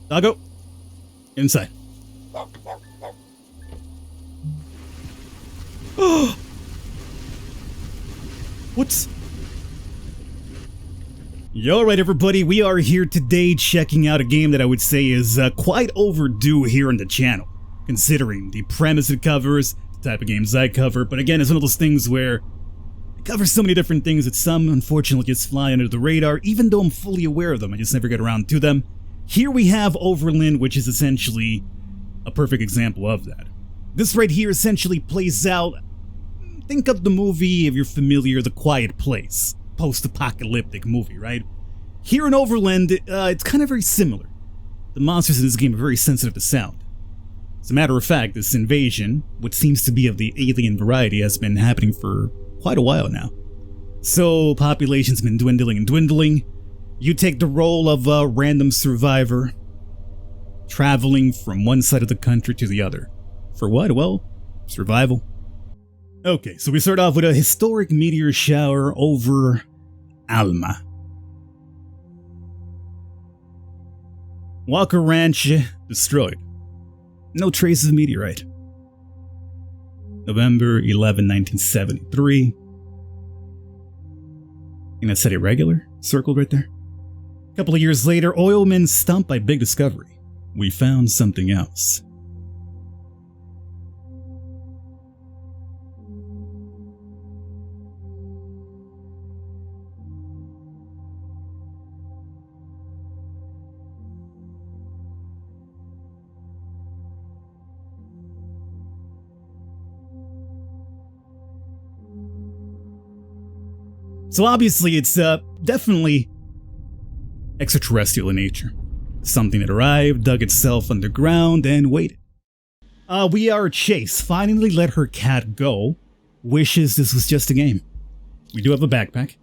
Doggo, inside. What's... Alright everybody, we are here today checking out a game that I would say is quite overdue here on the channel, considering the premise it covers, the type of games I cover, but again, it's one of those things where it covers so many different things that some unfortunately just fly under the radar, even though I'm fully aware of them, I just never get around to them. Here we have Overland, which is essentially a perfect example of that. This right here essentially plays out, think of the movie, if you're familiar, The Quiet Place. Post-apocalyptic movie, right? Here in Overland, it's kind of very similar. The monsters in this game are very sensitive to sound. As a matter of fact, this invasion, what seems to be of the alien variety, has been happening for quite a while now. So, population's been dwindling and dwindling. You take the role of a random survivor, traveling from one side of the country to the other. For what? Well, survival. Okay, so we start off with a historic meteor shower over Alma. Walker Ranch destroyed. No traces of meteorite. November 11, 1973. And that said irregular, circled right there. A couple of years later, oilmen stumped by big discovery. We found something else. So obviously it's definitely extraterrestrial in nature. Something that arrived, dug itself underground, and waited. We are Chase, finally let her cat go, wishes this was just a game. We do have a backpack,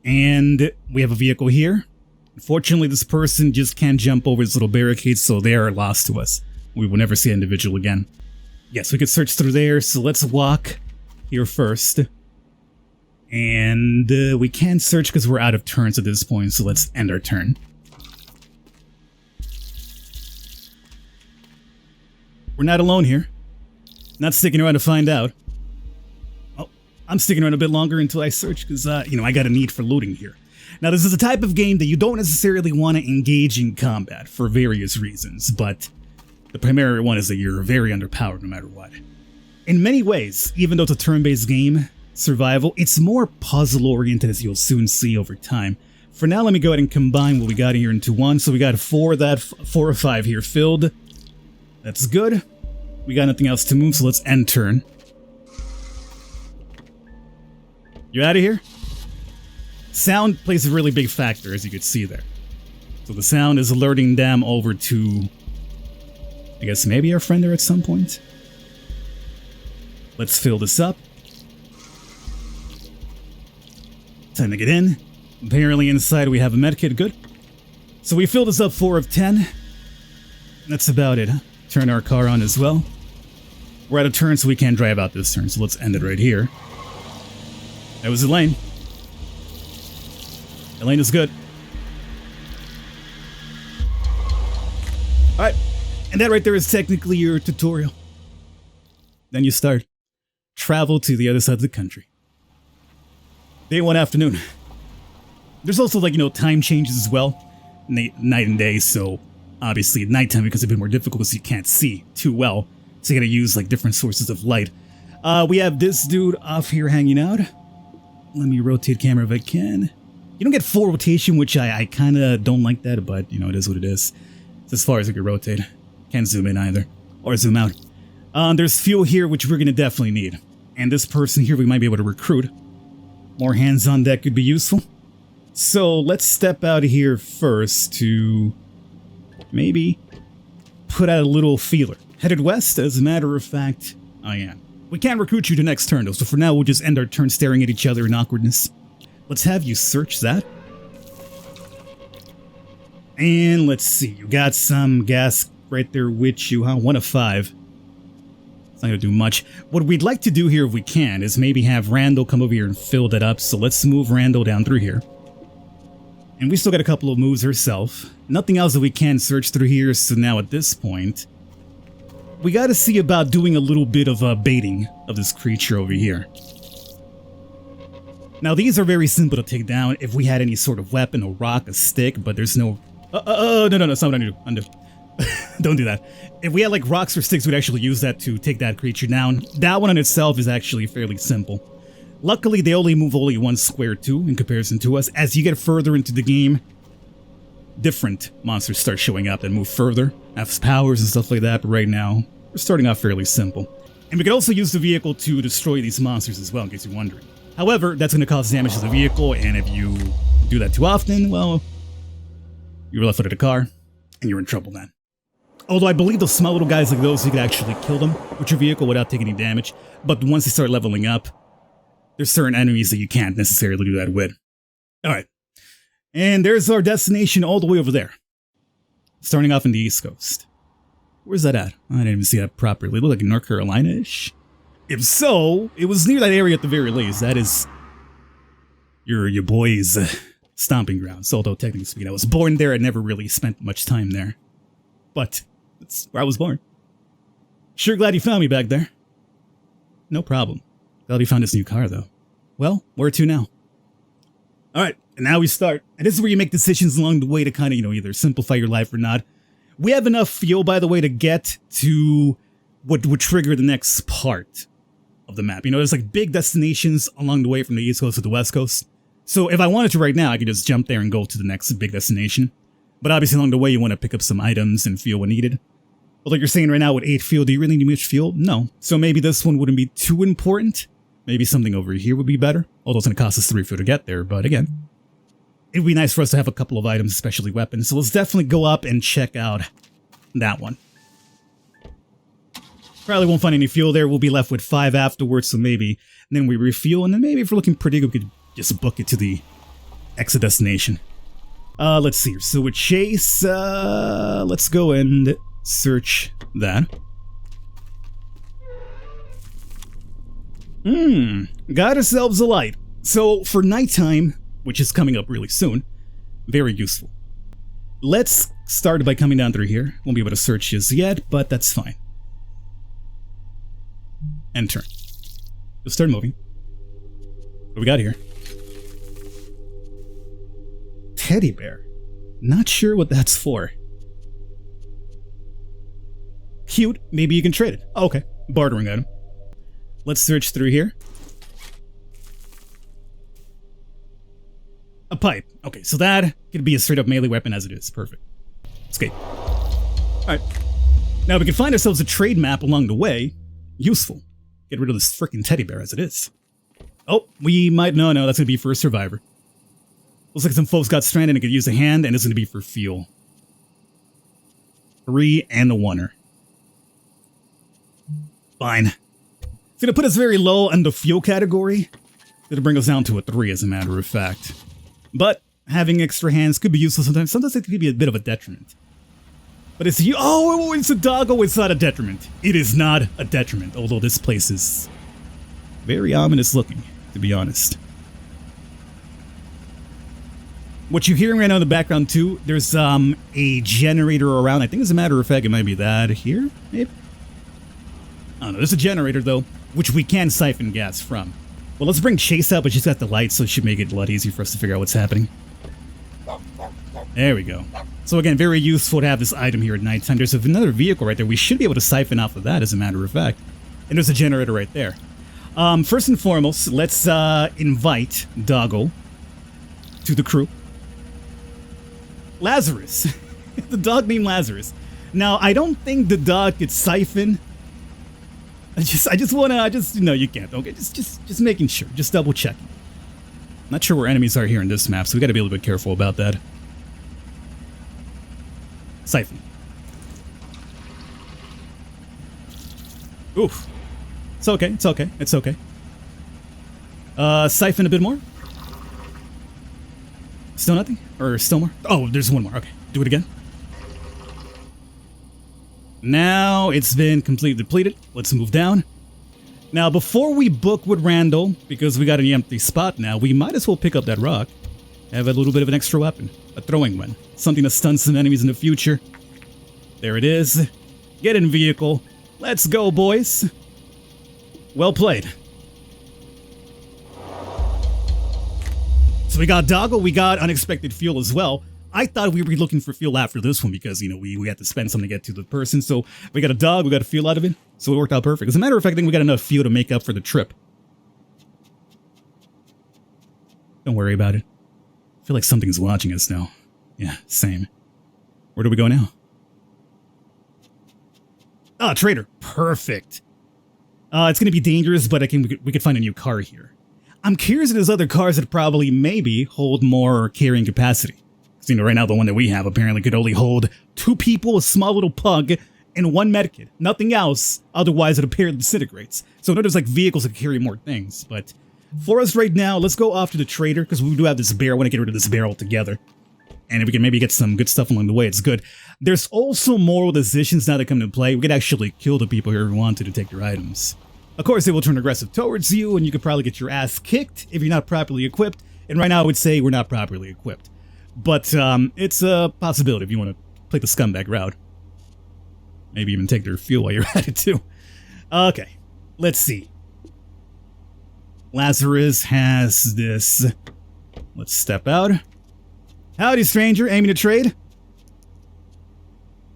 and we have a vehicle here. Unfortunately, this person just can't jump over this little barricade, so they are lost to us. We will never see an individual again. Yes, we could search through there, so let's walk here first. And we can't search because we're out of turns at this point, so let's end our turn. We're not alone here. Not sticking around to find out. Oh, I'm sticking around a bit longer until I search because, I got a need for looting here. Now, this is a type of game that you don't necessarily want to engage in combat for various reasons, but the primary one is that you're very underpowered no matter what. In many ways, even though it's a turn-based game, survival, it's more puzzle-oriented, as you'll soon see over time. For now, let me go ahead and combine what we got here into one. So we got 4 or 5 here filled. That's good. We got nothing else to move, so let's end turn. You out of here? Sound plays a really big factor, as you can see there. So the sound is alerting them over to, I guess maybe our friend there at some point. Let's fill this up. Time to get in. Apparently inside we have a medkit, good. So we filled this up 4 of 10. That's about it. Turn our car on as well. We're out of turn, so we can't drive out this turn, so let's end it right here. That was Elaine. Elaine is good. Alright, and that right there is technically your tutorial. Then you start. Travel to the other side of the country. Day 1 afternoon. There's also time changes as well. Night and day, so obviously at nighttime because it's a bit more difficult because you can't see too well. So you gotta use different sources of light. We have this dude off here hanging out. Let me rotate camera if I can. You don't get full rotation, which I kinda don't like that, but it is what it is. It's as far as I can rotate. Can't zoom in either. Or zoom out. There's fuel here, which we're gonna definitely need. And this person here we might be able to recruit. More hands on deck could be useful. So let's step out of here first to maybe put out a little feeler. Headed west, as a matter of fact, I am. We can't recruit you to next turn though, so for now we'll just end our turn staring at each other in awkwardness. Let's have you search that. And let's see, you got some gas right there with you, huh? 1 of 5. It's not gonna do much. What we'd like to do here, if we can, is maybe have Randall come over here and fill that up. So let's move Randall down through here. And we still got a couple of moves herself. Nothing else that we can search through here, so now at this point, we gotta see about doing a little bit of baiting of this creature over here. Now these are very simple to take down if we had any sort of weapon, a rock, a stick, but there's no... no, that's not what I do. Undo. Don't do that. If we had like rocks or sticks, we'd actually use that to take that creature down. That one in itself is actually fairly simple. Luckily, they only move only one square too, in comparison to us. As you get further into the game, different monsters start showing up and move further, have powers and stuff like that, but right now, we're starting off fairly simple. And we can also use the vehicle to destroy these monsters as well, in case you're wondering. However, that's going to cause damage to the vehicle, and if you do that too often, well, you're left without a car, and you're in trouble then. Although I believe those small little guys like those, you could actually kill them with your vehicle without taking any damage, but once they start leveling up, there's certain enemies that you can't necessarily do that with. Alright, and there's our destination all the way over there. Starting off in the East Coast. Where's that at? I didn't even see that properly. It looked like North Carolina-ish. If so, it was near that area at the very least. That is your boy's stomping grounds. Although technically speaking, I was born there. I never really spent much time there. But that's where I was born. Sure glad you found me back there. No problem. Glad you found this new car though. Well, where to now? Alright, and now we start. And this is where you make decisions along the way to kind of, either simplify your life or not. We have enough fuel, by the way, to get to what would trigger the next part of the map. There's like big destinations along the way from the East Coast to the West Coast. So if I wanted to right now, I could just jump there and go to the next big destination. But obviously along the way, you want to pick up some items and fuel when needed. Although you're saying right now with 8 fuel, do you really need much fuel? No. So maybe this one wouldn't be too important. Maybe something over here would be better. Although it's going to cost us 3 fuel to get there. But again, it would be nice for us to have a couple of items, especially weapons. So let's definitely go up and check out that one. Probably won't find any fuel there. We'll be left with 5 afterwards, so maybe then we refuel, and then maybe if we're looking pretty good, we could just book it to the exit destination. Let's see here. So with Chase, let's go and search that. Got ourselves a light. So for nighttime, which is coming up really soon, very useful. Let's start by coming down through here. Won't be able to search just yet, but that's fine. And turn. We'll start moving. What we got here? Teddy bear. Not sure what that's for. Cute. Maybe you can trade it. Oh, okay. Bartering item. Let's search through here. A pipe. Okay, so that could be a straight up melee weapon as it is. Perfect. Escape. Alright. Now we can find ourselves a trade map along the way. Useful. Get rid of this freaking teddy bear as it is. Oh, we might... No, that's going to be for a survivor. Looks like some folks got stranded and could use a hand, and it's going to be for fuel. 3 and a 1-er. Fine. It's going to put us very low in the fuel category. It'll bring us down to a 3 as a matter of fact. But having extra hands could be useful sometimes. Sometimes it could be a bit of a detriment. But it's you. Oh, it's a doggo. It's not a detriment. It is not a detriment. Although this place is very ominous looking, to be honest. What you're hearing right now in the background too, there's a generator around. I think as a matter of fact, it might be that here, maybe. I don't know. There's a generator though, which we can siphon gas from. Well, let's bring Chase out, but she's got the light, so it should make it a lot easier for us to figure out what's happening. There we go. So again, very useful to have this item here at nighttime. There's another vehicle right there. We should be able to siphon off of that, as a matter of fact. And there's a generator right there. First and foremost, let's invite Doggo to the crew. Lazarus. The dog named Lazarus. Now, I don't think the dog could siphon. I just wanna, no, you can't. Okay, just making sure. Just double checking. Not sure where enemies are here in this map, so we gotta be a little bit careful about that. Siphon. Oof. It's okay, it's okay, it's okay. Siphon a bit more. Still nothing? Or still more? Oh, there's one more. Okay, do it again. Now it's been completely depleted. Let's move down. Now, before we book with Randall, because we got an empty spot now, we might as well pick up that rock. have a little bit of an extra weapon. A throwing one. Something to stun some enemies in the future. There it is. Get in vehicle. Let's go, boys. Well played. So we got Doggo, we got unexpected fuel as well. I thought we would be looking for fuel after this one because, you know, we had to spend something to get to the person. So we got a dog, we got a fuel out of it. So it worked out perfect. As a matter of fact, I think we got enough fuel to make up for the trip. Don't worry about it. I feel like something's watching us now. Yeah, same. Where do we go now? Ah, trader. Perfect. It's going to be dangerous, but we could find a new car here. I'm curious if there's other cars that probably maybe hold more carrying capacity. Because, you know, right now the one that we have apparently could only hold 2 people, a small little pug, and 1 medkit. Nothing else, otherwise it apparently disintegrates. So I know there's like vehicles that carry more things, but for us right now, let's go off to the trader, because we do have this bear. I want to get rid of this bear altogether. And if we can maybe get some good stuff along the way, it's good. There's also moral decisions now that come into play. We could actually kill the people who wanted to take their items. Of course, they will turn aggressive towards you, and you could probably get your ass kicked if you're not properly equipped. And right now, I would say we're not properly equipped. But it's a possibility if you want to play the scumbag route. Maybe even take their fuel while you're at it, too. Okay, let's see. Lazarus has this. Let's step out. Howdy, stranger. Aiming to trade?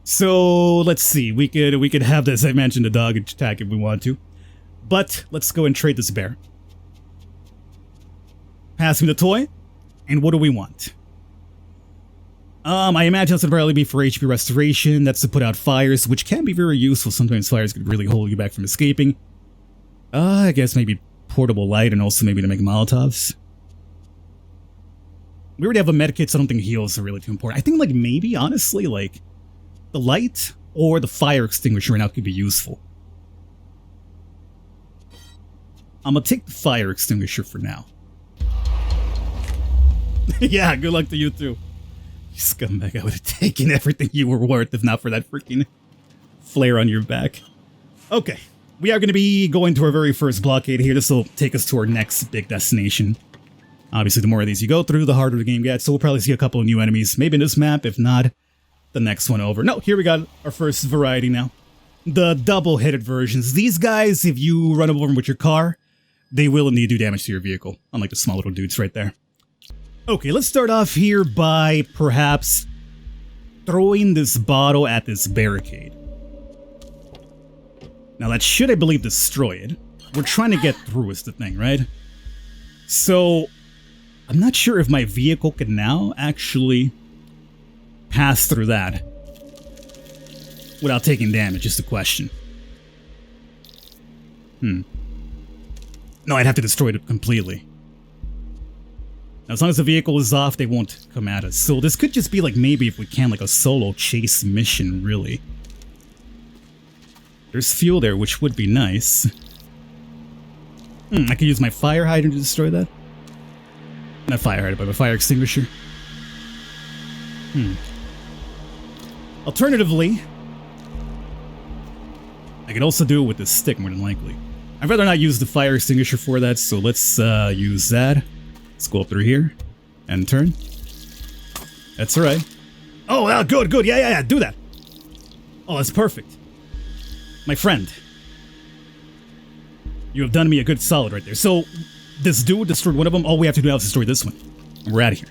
So, let's see. We could have this, I mentioned, a dog attack if we want to. But, let's go and trade this bear. Pass me the toy. And what do we want? I imagine that's going to probably be for HP restoration. That's to put out fires, which can be very useful. Sometimes fires could really hold you back from escaping. I guess maybe portable light and also maybe to make Molotovs. We already have a medkit, so I don't think heals are really too important. I think, like, maybe, honestly, like, the light or the fire extinguisher right now could be useful. I'm gonna take the fire extinguisher for now. Yeah, good luck to you too. You scumbag, I would have taken everything you were worth if not for that freaking flare on your back. Okay, we are going to be going to our very first blockade here. This will take us to our next big destination. Obviously, the more of these you go through, the harder the game gets, so we'll probably see a couple of new enemies. Maybe in this map, if not, the next one over. No, here we got our first variety now. The double-headed versions. These guys, if you run over them with your car, they will indeed do damage to your vehicle, unlike the small little dudes right there. Okay, let's start off here by perhaps throwing this bottle at this barricade. Now that should, I believe, destroy it. We're trying to get through is the thing, right? So, I'm not sure if my vehicle can now actually pass through that without taking damage, is the question. No, I'd have to destroy it completely. Now, as long as the vehicle is off, they won't come at us. So this could just be like, maybe if we can, like a solo chase mission, really. There's fuel there, which would be nice. I could use my fire hydrant to destroy that. Not fire hydrant, but a fire extinguisher. Alternatively, I could also do it with this stick, more than likely. I'd rather not use the fire extinguisher for that, so let's use that. Let's go up through here and turn. That's alright. Oh, good. Yeah, do that. Oh, that's perfect. My friend. You have done me a good solid right there. So, this dude destroyed one of them. All we have to do now is destroy this one. And we're out of here.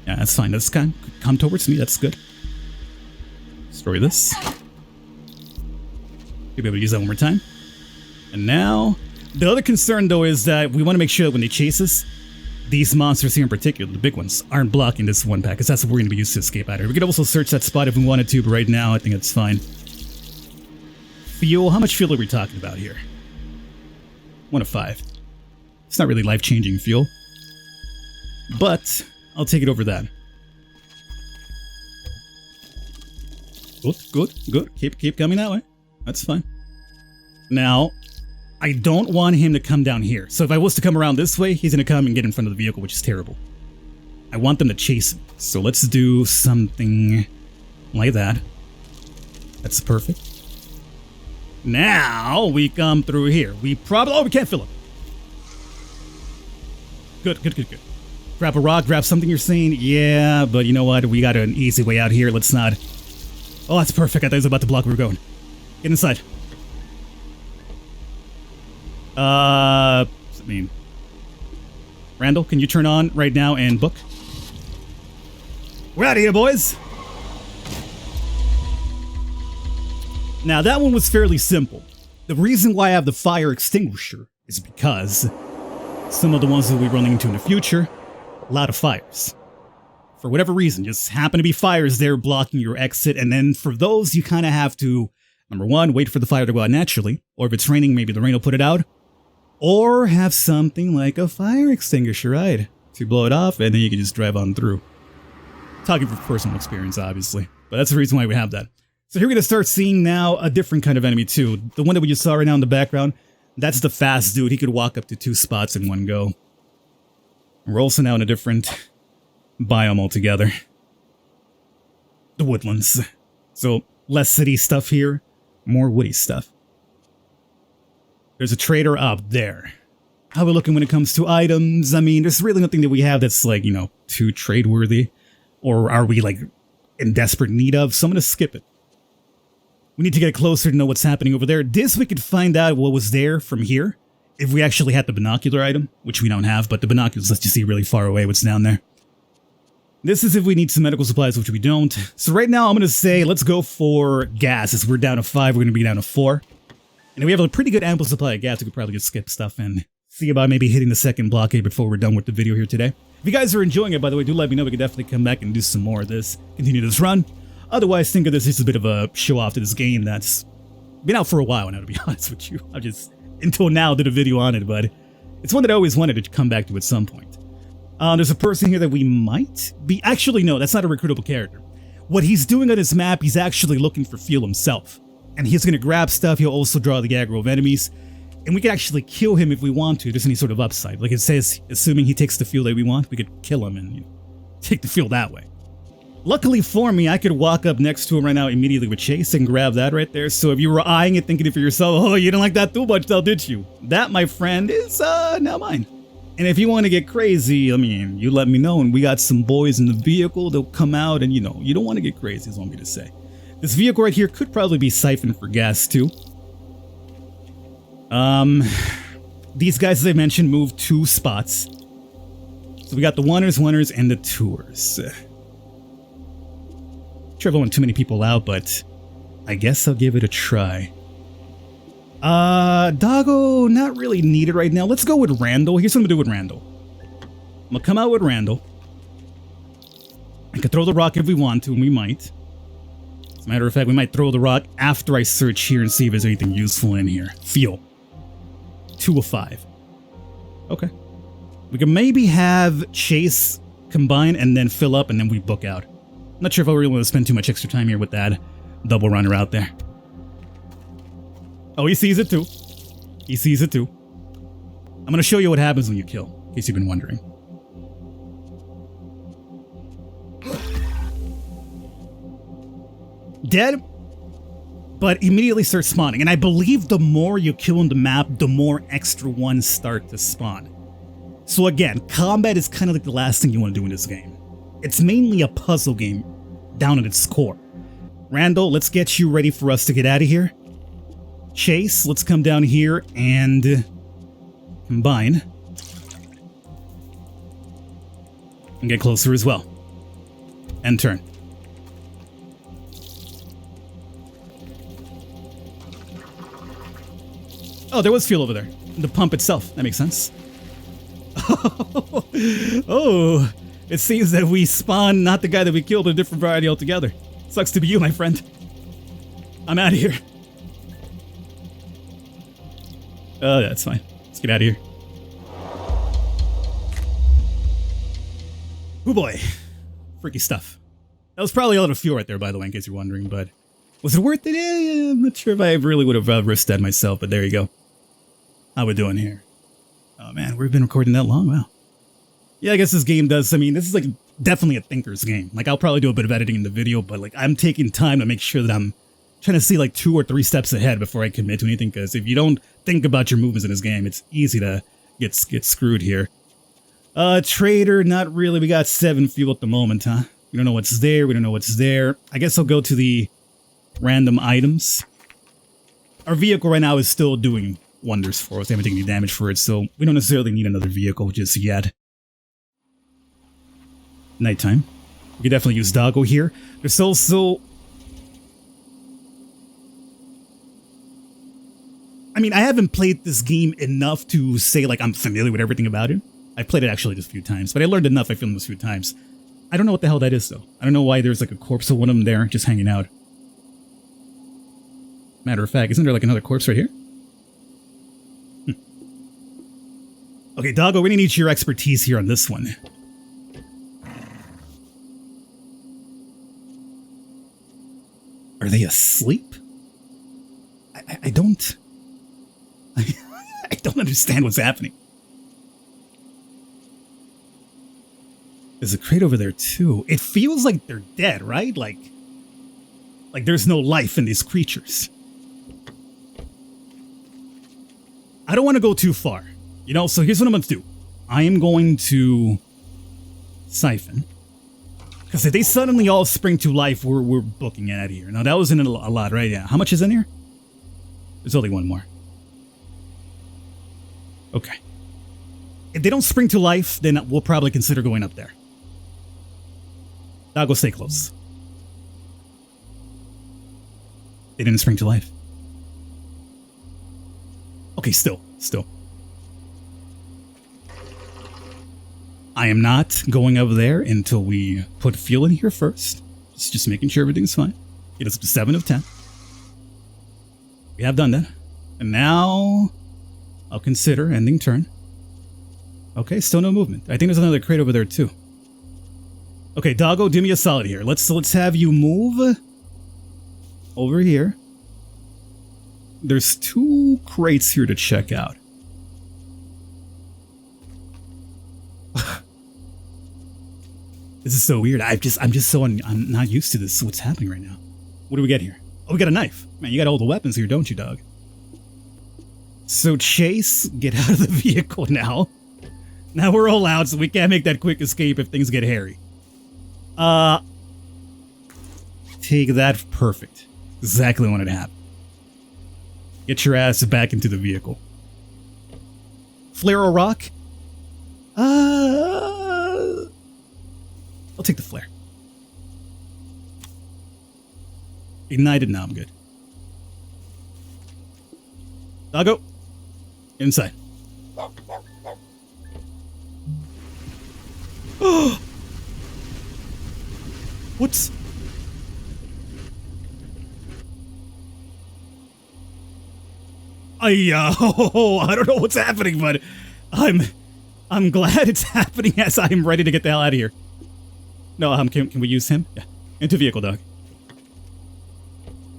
Yeah, that's fine. That's kind of come towards me. That's good. Destroy this. You'll be able to use that one more time. And now, the other concern though is that we want to make sure that when they chase us, these monsters here in particular, the big ones, aren't blocking this one pack, because that's what we're going to be used to escape out of here. We could also search that spot if we wanted to, but right now I think it's fine. Fuel, how much fuel are we talking about here? 1 of 5. It's not really life-changing fuel, but I'll take it over that. Good. Keep coming that way. That's fine. Now, I don't want him to come down here. So if I was to come around this way, he's going to come and get in front of the vehicle, which is terrible. I want them to chase him. So let's do something like that. That's perfect. Now we come through here. We probably... Oh, we can't fill up. Good, good, good, good. Grab a rock, grab something you're saying? Yeah, but you know what? We got an easy way out here. Let's not... Oh, that's perfect. I thought it was about to block where we're going. Get inside. I mean... Randall, can you turn on right now and book? We're out of here, boys! Now, that one was fairly simple. The reason why I have the fire extinguisher is because some of the ones that we're running into in the future, a lot of fires. For whatever reason, just happen to be fires there blocking your exit, and then for those, you kind of have to, number one, wait for the fire to go out naturally, or if it's raining, maybe the rain will put it out, or have something like a fire extinguisher, right, to blow it off, and then you can just drive on through. Talking from personal experience, obviously, but that's the reason why we have that. So here we're going to start seeing now a different kind of enemy too. The one that we just saw right now in the background, that's the fast dude. He could walk up to 2 spots in one go. We're also now in a different biome altogether. The woodlands. So less city stuff here, more woody stuff. There's a trader up there. How are we looking when it comes to items? I mean, there's really nothing that we have that's like, you know, too trade worthy. Or are we like in desperate need of? So I'm going to skip it. We need to get closer to know what's happening over there. This we could find out what was there from here. If we actually had the binocular item, which we don't have, but the binoculars lets you see really far away what's down there. This is if we need some medical supplies, which we don't. So right now I'm going to say let's go for gas. As we're down to 5, we're going to be down to 4. And we have a pretty good ample supply of gas. We could probably just skip stuff and see about maybe hitting the second blockade before we're done with the video here today. If you guys are enjoying it, by the way, do let me know. We could definitely come back and do some more of this. Continue this run. Otherwise, think of this as a bit of a show-off to this game that's been out for a while now, to be honest with you. I've just, until now, did a video on it, but it's one that I always wanted to come back to at some point. There's a person here that we might be... Actually, no, that's not a recruitable character. What he's doing on his map, he's actually looking for fuel himself. And he's going to grab stuff. He'll also draw the aggro of enemies. And we can actually kill him if we want to. There's any sort of upside. Like it says, assuming he takes the fuel that we want, we could kill him and, you know, take the fuel that way. Luckily for me, I could walk up next to him right now immediately with Chase and grab that right there. So if you were eyeing it, thinking it for yourself, oh, you didn't like that too much, though, did you? That, my friend, is now mine. And if you want to get crazy, I mean, you let me know. And we got some boys in the vehicle. They'll come out and, you know, you don't want to get crazy, is what I'm going to say. This vehicle right here could probably be siphoned for gas, too. These guys, as I mentioned, move 2 spots. So we got the oneers, and the tours. Sure, I don't want too many people out, but I guess I'll give it a try. Doggo, not really needed right now. Let's go with Randall. Here's what I'm gonna do with Randall. I'm gonna come out with Randall. I could throw the rock if we want to, and we might. As a matter of fact, we might throw the rock after I search here and see if there's anything useful in here. Fuel. 2 of 5. Okay. We can maybe have Chase combine and then fill up, and then we book out. I'm not sure if I really want to spend too much extra time here with that double runner out there. Oh, he sees it too. He sees it too. I'm going to show you what happens when you kill, in case you've been wondering. Dead, but immediately start spawning. And I believe the more you kill on the map, the more extra ones start to spawn. So again, combat is kind of like the last thing you want to do in this game. It's mainly a puzzle game down at its core. Randall, let's get you ready for us to get out of here. Chase, let's come down here and combine. And get closer as well. And turn. Oh, there was fuel over there. The pump itself. That makes sense. Oh, it seems that we spawned not the guy that we killed, but a different variety altogether. Sucks to be you, my friend. I'm out of here. Oh, that's fine. Let's get out of here. Oh boy. Freaky stuff. That was probably a lot of fuel right there, by the way, in case you're wondering, but was it worth it? Yeah, I'm not sure if I really would have risked that myself, but there you go. How we doing here? Oh man, we've been recording that long? Wow. Yeah, I guess this game does, I mean, this is like definitely a thinker's game. Like, I'll probably do a bit of editing in the video, but like, I'm taking time to make sure that I'm trying to see like 2 or 3 steps ahead before I commit to anything, because if you don't think about your movements in this game, it's easy to get screwed here. Trader, not really. We got 7 fuel at the moment, huh? We don't know what's there. We don't know what's there. I guess I'll go to the random items. Our vehicle right now is still doing wonders for us. They haven't taken any damage for it, so we don't necessarily need another vehicle just yet. Nighttime. We could definitely use Doggo here. There's also... I mean, I haven't played this game enough to say, like, I'm familiar with everything about it. I played it actually just a few times, but I learned enough. I filmed this a few times. I don't know what the hell that is, though. I don't know why there's, like, a corpse of one of them there, just hanging out. Matter of fact, isn't there, like, another corpse right here? Okay, Doggo, we need your expertise here on this one. Are they asleep? I don't... I don't understand what's happening. There's a crate over there too. It feels like they're dead, right? Like there's no life in these creatures. I don't want to go too far, you know, so here's what I'm going to do. I am going to siphon. Because if they suddenly all spring to life, we're booking out of here. Now, that wasn't a lot, right? Yeah. How much is in here? There's only one more. Okay. If they don't spring to life, then we'll probably consider going up there. Doggo, stay close. They didn't spring to life. Okay, still. I am not going over there until we put fuel in here first. Just making sure everything's fine. Get us up to 7 of 10. We have done that. And now I'll consider ending turn. Okay, still no movement. I think there's another crate over there too. Okay, Doggo, do me a solid here. Let's have you move over here. There's 2 crates here to check out. This is so weird. I'm not used to this. What's happening right now? What do we get here? Oh, we got a knife. Man, you got all the weapons here, don't you, dog? So Chase, get out of the vehicle now. Now we're all out, so we can't make that quick escape if things get hairy. Take that. Perfect. Exactly what wanted to happen. Get your ass back into the vehicle. Flare or rock? I'll take the flare. Ignited? No, I'm good. Doggo, inside. What's... I don't know what's happening, but I'm glad it's happening as I'm ready to get the hell out of here. No, can we use him? Yeah. Into vehicle, dog.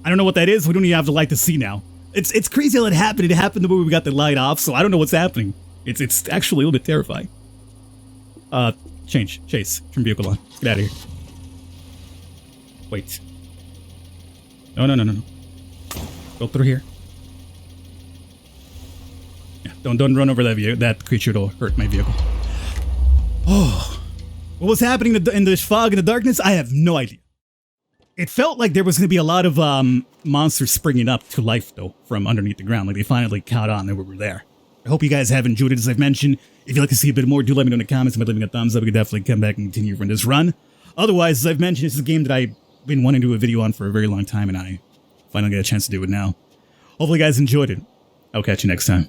I don't know what that is. We don't even have the light to see now. It's crazy how it happened. It happened the way we got the light off, so I don't know what's happening. It's actually a little bit terrifying. Chase, turn vehicle on. Get out of here. Wait. No. Go through here. Yeah, don't run over that creature. It'll hurt my vehicle. Oh. What was happening in the fog and the darkness? I have no idea. It felt like there was going to be a lot of monsters springing up to life, though, from underneath the ground. Like they finally caught on that we were there. I hope you guys have enjoyed it, as I've mentioned. If you'd like to see a bit more, do let me know in the comments. By leaving a thumbs up, we could definitely come back and continue from this run. Otherwise, as I've mentioned, this is a game that I've been wanting to do a video on for a very long time, and I finally got a chance to do it now. Hopefully you guys enjoyed it. I'll catch you next time.